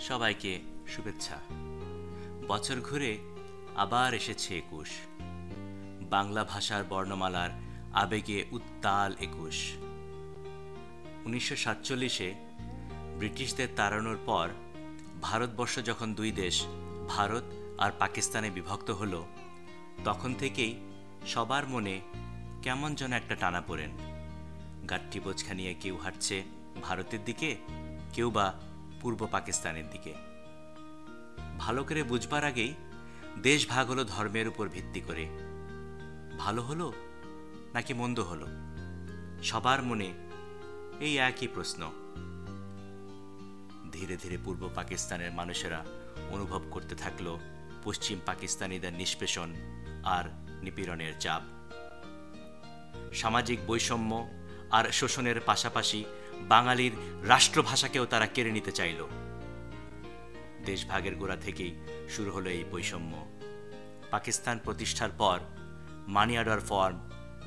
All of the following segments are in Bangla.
সবাইকে শুভেচ্ছা। বছর ঘুরে আবার এসেছে ২১। বাংলা ভাষার বর্ণমালার আবেগে উত্তাল ২১। ১৯৪৭-এ ব্রিটিশদের তাড়ানোর পর ভারতবর্ষ যখন দুই দেশ ভারত আর পাকিস্তানে বিভক্ত হল, তখন থেকেই সবার মনে কেমন যেন একটা টানাপোড়েন। গাঠি বোঝখা নিয়ে কেউ হাঁটছে ভারতের দিকে, কেউ বা পূর্ব পাকিস্তানের দিকে। ভালো করে বুঝবার আগেই দেশ ভাগ হলো ধর্মের উপর ভিত্তি করে। ভালো হলো নাকি মন্দ হলো, সবার মনে এই একই প্রশ্ন। ধীরে ধীরে পূর্ব পাকিস্তানের মানুষেরা অনুভব করতে থাকলো পশ্চিম পাকিস্তানিদের নিষ্পেষণ আর নিপীড়নের চাপ। সামাজিক বৈষম্য আর শোষণের পাশাপাশি বাঙালির রাষ্ট্রভাষাকেও তারা কেড়ে নিতে চাইল। দেশভাগের গোড়া থেকেই শুরু হলো এই বৈষম্য। পাকিস্তান প্রতিষ্ঠার পর মানি অর্ডার ফর্ম,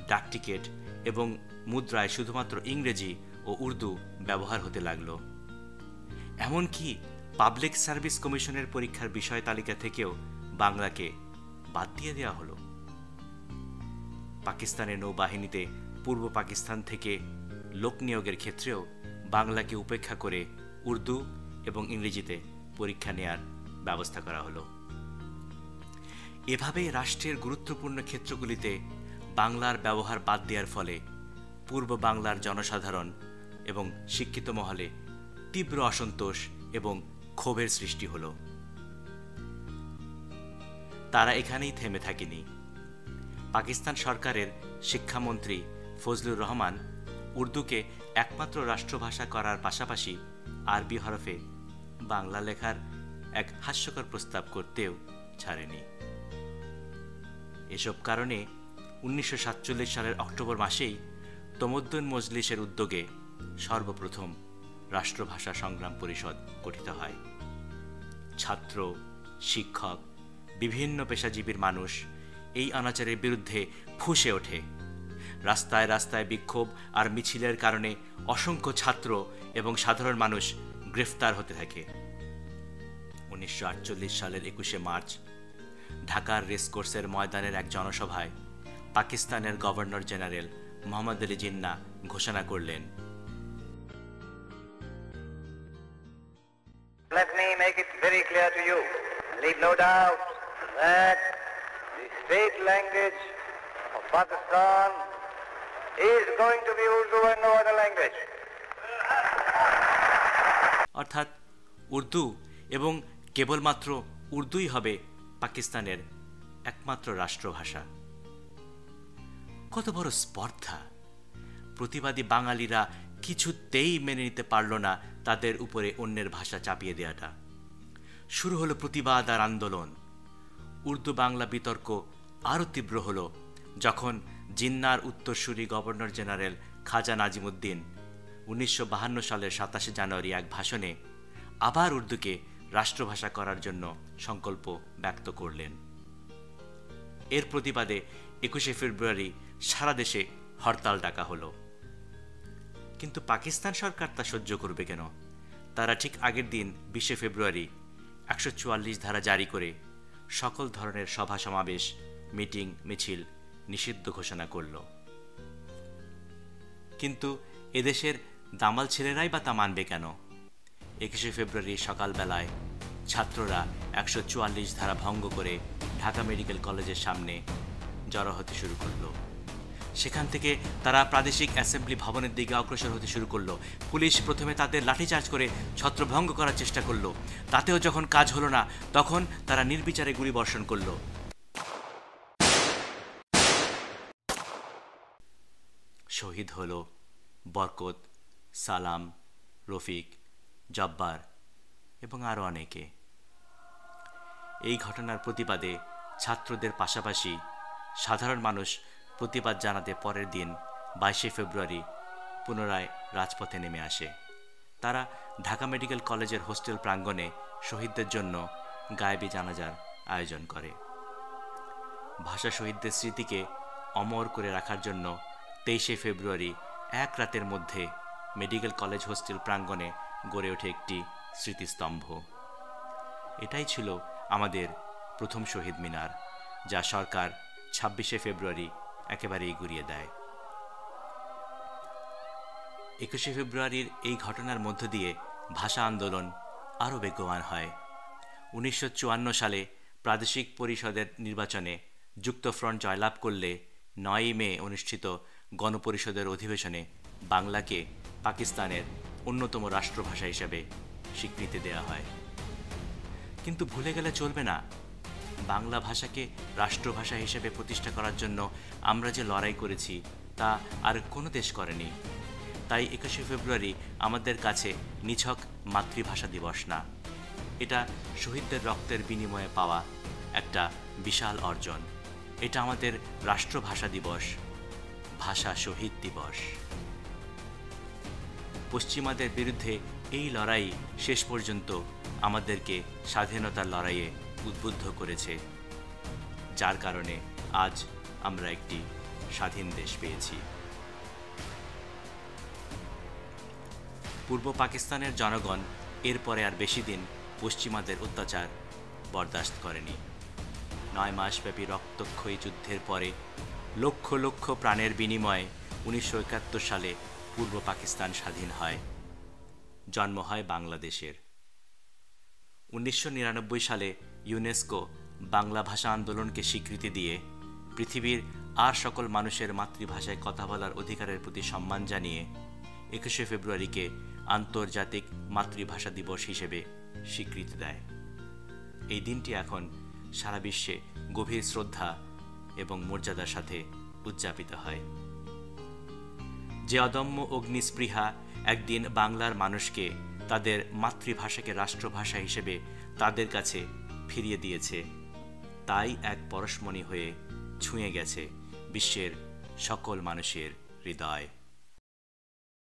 ডাকটিকেট এবং মুদ্রায় শুধুমাত্র ইংরেজি ও উর্দু ব্যবহার হতে লাগলো। এমনকি পাবলিক সার্ভিস কমিশনের পরীক্ষার বিষয় তালিকা থেকেও বাংলাকে বাদ দিয়ে দেওয়া হলো। পাকিস্তানের নৌবাহিনীতে পূর্ব পাকিস্তান থেকে লোক নিয়োগের ক্ষেত্রেও বাংলাকে উপেক্ষা করে উর্দু এবং ইংরেজিতে পরীক্ষা নেয়ার ব্যবস্থা করা হলো। এভাবে রাষ্ট্রের গুরুত্বপূর্ণ ক্ষেত্রগুলিতে বাংলার ব্যবহার বাদ দেওয়ার ফলে পূর্ব বাংলার জনসাধারণ এবং শিক্ষিত মহলে তীব্র অসন্তোষ এবং ক্ষোভের সৃষ্টি হলো। তারা এখানেই থেমে থাকেনি। পাকিস্তান সরকারের শিক্ষামন্ত্রী ফজলুর রহমান উর্দুকে একমাত্র রাষ্ট্রভাষা করার পাশাপাশি আরবি হরফে বাংলা লেখার এক হাস্যকর প্রস্তাব করতেও ছাড়েনি। এসব কারণে ১৯৪৭ সালের অক্টোবর মাসেই তমদ্দুন মজলিসের উদ্যোগে সর্বপ্রথম রাষ্ট্রভাষা সংগ্রাম পরিষদ গঠিত হয়। ছাত্র, শিক্ষক, বিভিন্ন পেশাজীবীর মানুষ এই অনাচারের বিরুদ্ধে ফুঁসে ওঠে। রাস্তায় রাস্তায় বিক্ষোভ আর মিছিলের কারণে অসংখ্য ছাত্র এবং সাধারণ মানুষ গ্রেফতার হতে থাকে। ১৯৪৮ সালের ২১শে মার্চ ঢাকার রেসকোর্সের ময়দানের এক জনসভায় পাকিস্তানের গভর্নর জেনারেল মোহাম্মদ আলী জিন্নাহ ঘোষণা করলেন, Let me make it very clear to you, leave no doubt that the state language of Pakistan is going to be Urdu and no other language. অর্থাৎ উর্দু এবং কেবলমাত্র উর্দুই হবে পাকিস্তানের একমাত্র রাষ্ট্রভাষা। কত বড় স্পর্ধা! প্রতিবাদী বাঙালিরা কিছুতেই মেনে নিতে পারল না তাদের উপরে অন্যের ভাষা চাপিয়ে দেওয়াটা। শুরু হলো প্রতিবাদ আর আন্দোলন। উর্দু বাংলা বিতর্ক আরও তীব্র হলো যখন জিন্নাহর উত্তরসূরি গভর্নর জেনারেল খাজা নাজিমুদ্দিন ১৯৫২ সালের ২৭শে জানুয়ারি এক ভাষণে আবার উর্দুকে রাষ্ট্রভাষা করার জন্য সংকল্প ব্যক্ত করলেন। এর প্রতিবাদে ২১শে ফেব্রুয়ারি সারা দেশে হরতাল ডাকা হলো। কিন্তু পাকিস্তান সরকার তা সহ্য করবে কেন? তারা ঠিক আগের দিন ২০শে ফেব্রুয়ারি ১৪৪ ধারা জারি করে সকল ধরনের সভা সমাবেশ, মিটিং, মিছিল নিষিদ্ধ ঘোষণা করল। কিন্তু এদেশের দামাল ছেলেরাই বা তা মানবে কেন? ২১শে ফেব্রুয়ারি সকালবেলায় ছাত্ররা ১৪৪ ধারা ভঙ্গ করে ঢাকা মেডিকেল কলেজের সামনে জড়ো হতে শুরু করল। সেখান থেকে তারা প্রাদেশিক অ্যাসেম্বলি ভবনের দিকে অগ্রসর হতে শুরু করলো। পুলিশ প্রথমে তাদের লাঠিচার্জ করে ছত্রভঙ্গ করার চেষ্টা করলো। তাতেও যখন কাজ হলো না, তখন তারা নির্বিচারে গুলি বর্ষণ করলো। শহীদ হলো বরকত, সালাম, রফিক, জব্বার এবং আরও অনেকে। এই ঘটনার প্রতিবাদে ছাত্রদের পাশাপাশি সাধারণ মানুষ প্রতিবাদ জানাতে পরের দিন ২২শে ফেব্রুয়ারি পুনরায় রাজপথে নেমে আসে। তারা ঢাকা মেডিকেল কলেজের হোস্টেল প্রাঙ্গণে শহীদদের জন্য গায়েবী জানাজার আয়োজন করে। ভাষা শহীদদের স্মৃতিকে অমর করে রাখার জন্য ২৩শে ফেব্রুয়ারি এক রাতের মধ্যে মেডিকেল কলেজ হোস্টেল প্রাঙ্গণে গড়ে ওঠে একটি স্মৃতিস্তম্ভ। এটাই ছিল আমাদের প্রথম শহীদ মিনার, যা সরকার 26শে ফেব্রুয়ারি একেবারেই গুঁড়িয়ে দেয়। 21শে ফেব্রুয়ারির এই ঘটনার মধ্য দিয়ে ভাষা আন্দোলন আরও বেগবান হয়। 1954 সালে প্রাদেশিক পরিষদের নির্বাচনে যুক্তফ্রন্ট জয়লাভ করলে 9ই মে অনুষ্ঠিত গণপরিষদের অধিবেশনে বাংলাকে পাকিস্তানের অন্যতম রাষ্ট্রভাষা হিসেবে স্বীকৃতি দেওয়া হয়। কিন্তু ভুলে গেলে চলবে না, বাংলা ভাষাকে রাষ্ট্রভাষা হিসেবে প্রতিষ্ঠা করার জন্য আমরা যে লড়াই করেছি তা আর কোনো দেশ করেনি। তাই 21শে ফেব্রুয়ারি আমাদের কাছে নিছক মাতৃভাষা দিবস না, এটা শহীদদের রক্তের বিনিময়ে পাওয়া একটা বিশাল অর্জন। এটা আমাদের রাষ্ট্রভাষা দিবস, ভাষা শহীদ দিবস। পশ্চিমাদের বিরুদ্ধে এই লড়াই শেষ পর্যন্ত আমাদেরকে স্বাধীনতার লড়াইয়ে উদ্বুদ্ধ করেছে, যার কারণে আজ আমরা একটি স্বাধীন দেশ পেয়েছি। পূর্ব পাকিস্তানের জনগণ এরপরে আর বেশি দিন পশ্চিমাদের অত্যাচার বরদাস্ত করেনি। 9 মাসব্যাপী রক্তক্ষয়ী যুদ্ধের পরে লক্ষ লক্ষ প্রাণের বিনিময়ে 1971 সালে পূর্ব পাকিস্তান স্বাধীন হয়, জন্ম হয় বাংলাদেশের। 1999 সালে ইউনেস্কো বাংলা ভাষা আন্দোলনকে স্বীকৃতি দিয়ে পৃথিবীর আর সকল মানুষের মাতৃভাষায় কথা বলার অধিকারের প্রতি সম্মান জানিয়ে 21শে ফেব্রুয়ারিকে আন্তর্জাতিক মাতৃভাষা দিবস হিসেবে স্বীকৃতি দেয়। এই দিনটি এখন সারা বিশ্বে গভীর শ্রদ্ধা এবং মর্যাদার সাথে উদযাপিত হয়। যে অদম্য অগ্নিস্পৃহা একদিন বাংলার মানুষকে তাদের মাতৃভাষাকে রাষ্ট্রভাষা হিসেবে তাদের কাছে ফিরিয়ে দিয়েছে, তাই এক পরশমণি হয়ে ছুঁয়ে গেছে বিশ্বের সকল মানুষের হৃদয়।